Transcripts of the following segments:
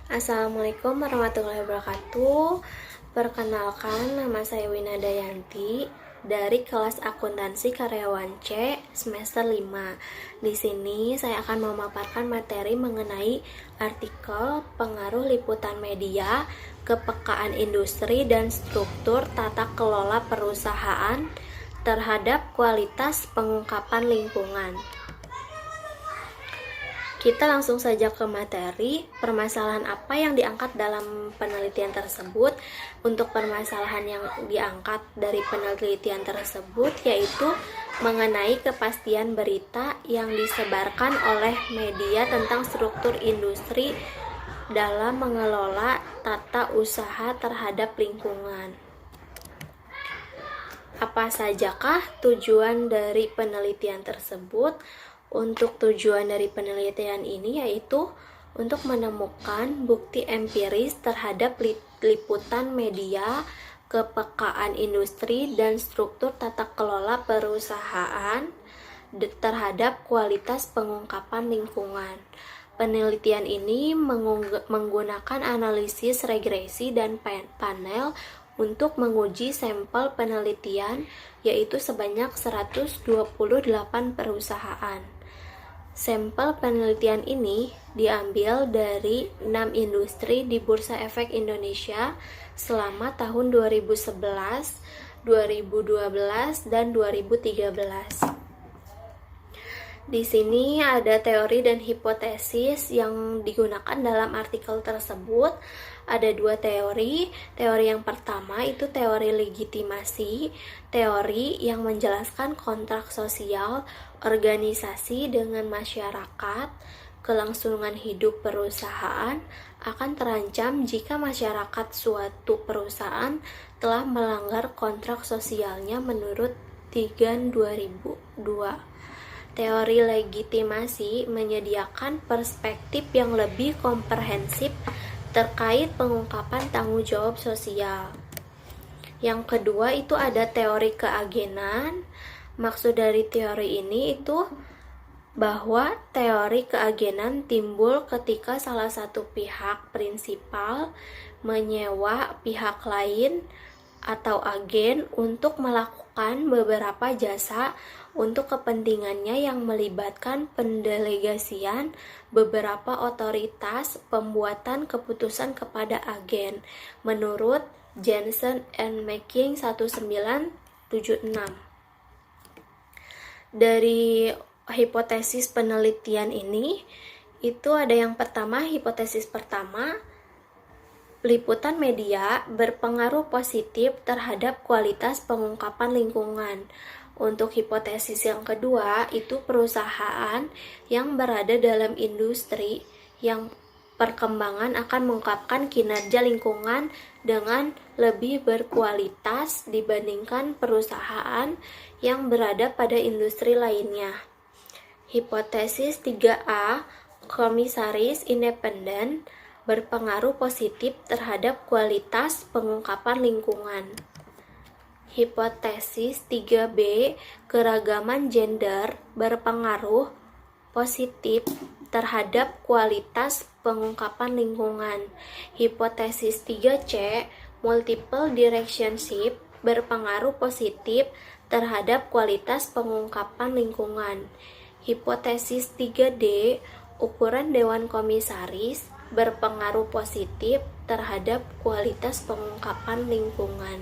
Assalamualaikum warahmatullahi wabarakatuh. Perkenalkan, nama saya Wina Dayanti dari kelas akuntansi karyawan C semester 5. Di sini saya akan memaparkan materi mengenai artikel pengaruh liputan media, kepekaan industri dan struktur tata kelola perusahaan terhadap kualitas pengungkapan lingkungan. Kita langsung saja ke materi. Permasalahan apa yang diangkat dalam penelitian tersebut? Untuk permasalahan yang diangkat dari penelitian tersebut yaitu mengenai kepastian berita yang disebarkan oleh media tentang struktur industri dalam mengelola tata usaha terhadap lingkungan. Apa sajakah tujuan dari penelitian tersebut? Untuk tujuan dari penelitian ini yaitu untuk menemukan bukti empiris terhadap liputan media, kepekaan industri, dan struktur tata kelola perusahaan terhadap kualitas pengungkapan lingkungan. Penelitian ini menggunakan analisis regresi dan panel untuk menguji sampel penelitian yaitu sebanyak 128 perusahaan. Sampel penelitian ini diambil dari 6 industri di Bursa Efek Indonesia selama tahun 2011, 2012, dan 2013. Di sini ada teori dan hipotesis yang digunakan dalam artikel tersebut. Ada dua teori. Teori yang pertama itu teori legitimasi, teori yang menjelaskan kontrak sosial organisasi dengan masyarakat. Kelangsungan hidup perusahaan akan terancam jika masyarakat suatu perusahaan telah melanggar kontrak sosialnya menurut Tigan 2002. Teori legitimasi menyediakan perspektif yang lebih komprehensif terkait pengungkapan tanggung jawab sosial. Yang kedua itu ada teori keagenan. Maksud dari teori ini itu bahwa teori keagenan timbul ketika salah satu pihak prinsipal menyewa pihak lain atau agen untuk melakukan beberapa jasa untuk kepentingannya yang melibatkan pendelegasian beberapa otoritas pembuatan keputusan kepada agen menurut Jensen and Making 1976. Dari hipotesis penelitian ini itu ada yang pertama, hipotesis pertama, liputan media berpengaruh positif terhadap kualitas pengungkapan lingkungan. Untuk hipotesis yang kedua, itu perusahaan yang berada dalam industri yang perkembangan akan mengungkapkan kinerja lingkungan dengan lebih berkualitas dibandingkan perusahaan yang berada pada industri lainnya. Hipotesis 3A, komisaris independen berpengaruh positif terhadap kualitas pengungkapan lingkungan. Hipotesis 3B, keragaman gender berpengaruh positif terhadap kualitas pengungkapan lingkungan. Hipotesis 3C, multiple directionship berpengaruh positif terhadap kualitas pengungkapan lingkungan. Hipotesis 3D, ukuran dewan komisaris berpengaruh positif terhadap kualitas pengungkapan lingkungan.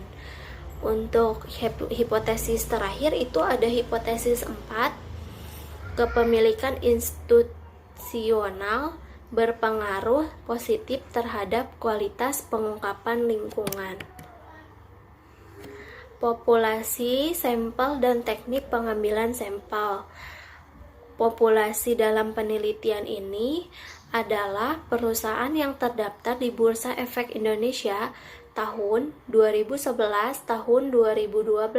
Untuk hipotesis terakhir itu ada hipotesis 4, kepemilikan institusional berpengaruh positif terhadap kualitas pengungkapan lingkungan. Populasi, sampel, dan teknik pengambilan sampel. Populasi dalam penelitian ini adalah perusahaan yang terdaftar di Bursa Efek Indonesia tahun 2011, tahun 2012,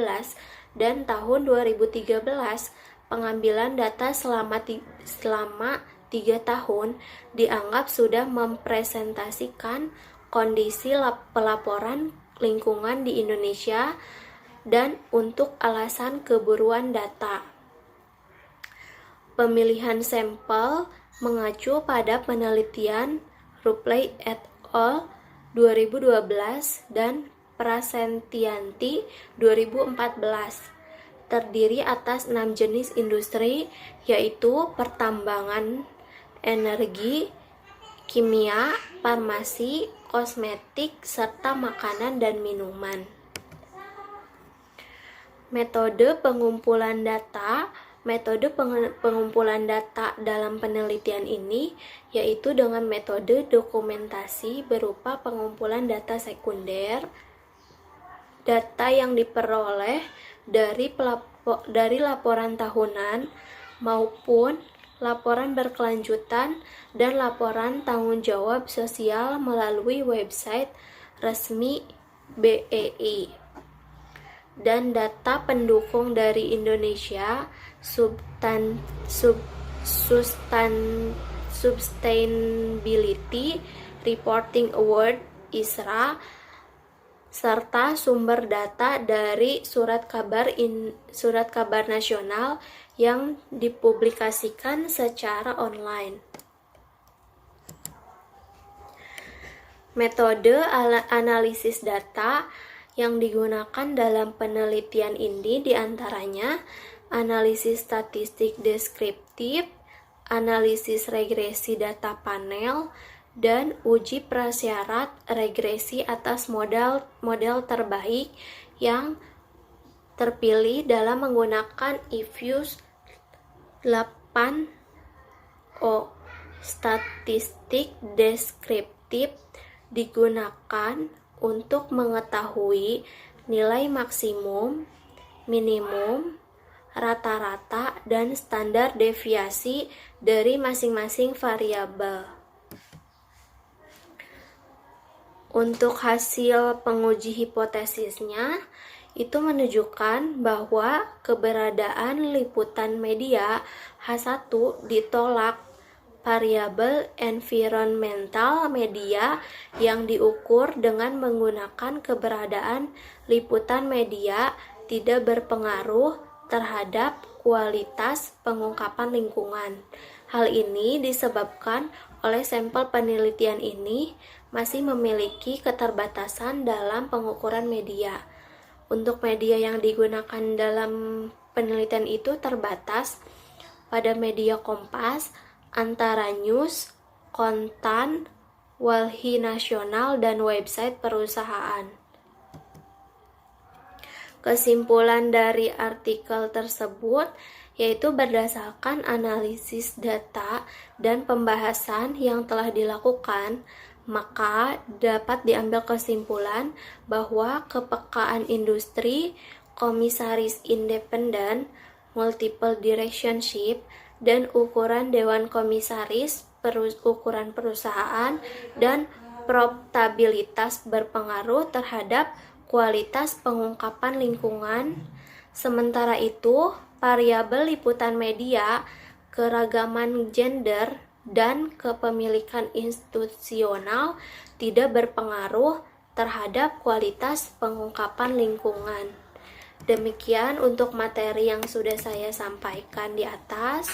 dan tahun 2013. Pengambilan data selama 3 tahun dianggap sudah mempresentasikan kondisi pelaporan lingkungan di Indonesia dan untuk alasan keburuan data. Pemilihan sampel mengacu pada penelitian Rupley et al. 2012 dan Prasentianti 2014. Terdiri atas 6 jenis industri, yaitu pertambangan, energi, kimia, farmasi, kosmetik, serta makanan dan minuman. Metode pengumpulan data. Metode pengumpulan data dalam penelitian ini yaitu dengan metode dokumentasi berupa pengumpulan data sekunder, data yang diperoleh dari laporan tahunan maupun laporan berkelanjutan dan laporan tanggung jawab sosial melalui website resmi BEI, dan data pendukung dari Indonesia Sustainability Reporting Award (ISRA), serta sumber data dari surat kabar nasional yang dipublikasikan secara online. Metode analisis data yang digunakan dalam penelitian ini diantaranya analisis statistik deskriptif, analisis regresi data panel, dan uji prasyarat regresi atas model terbaik yang terpilih dalam menggunakan IFUS 8O. Statistik deskriptif digunakan untuk mengetahui nilai maksimum, minimum, rata-rata, dan standar deviasi dari masing-masing variabel. Untuk hasil penguji hipotesisnya, itu menunjukkan bahwa keberadaan liputan media H1 ditolak variabel environmental media yang diukur dengan menggunakan keberadaan liputan media tidak berpengaruh terhadap kualitas pengungkapan lingkungan. Hal ini disebabkan oleh sampel penelitian ini masih memiliki keterbatasan dalam pengukuran media. Untuk media yang digunakan dalam penelitian itu terbatas pada media Kompas, Antara News, Kontan, Walhi Nasional, dan website perusahaan. Kesimpulan dari artikel tersebut yaitu berdasarkan analisis data dan pembahasan yang telah dilakukan, maka dapat diambil kesimpulan bahwa kepekaan industri, komisaris independen, multiple directionship, dan ukuran dewan komisaris, ukuran perusahaan, dan profitabilitas berpengaruh terhadap kualitas pengungkapan lingkungan. Sementara itu, variabel liputan media, keragaman gender, dan kepemilikan institusional tidak berpengaruh terhadap kualitas pengungkapan lingkungan. Demikian untuk materi yang sudah saya sampaikan di atas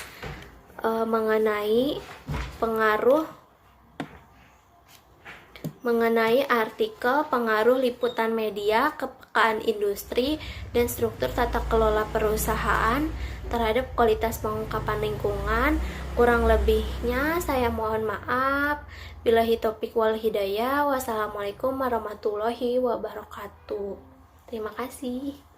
mengenai artikel pengaruh liputan media, kepekaan industri, dan struktur tata kelola perusahaan terhadap kualitas pengungkapan lingkungan. Kurang lebihnya saya mohon maaf. Billahi taufiq wal hidayah. Wassalamualaikum warahmatullahi wabarakatuh. Terima kasih.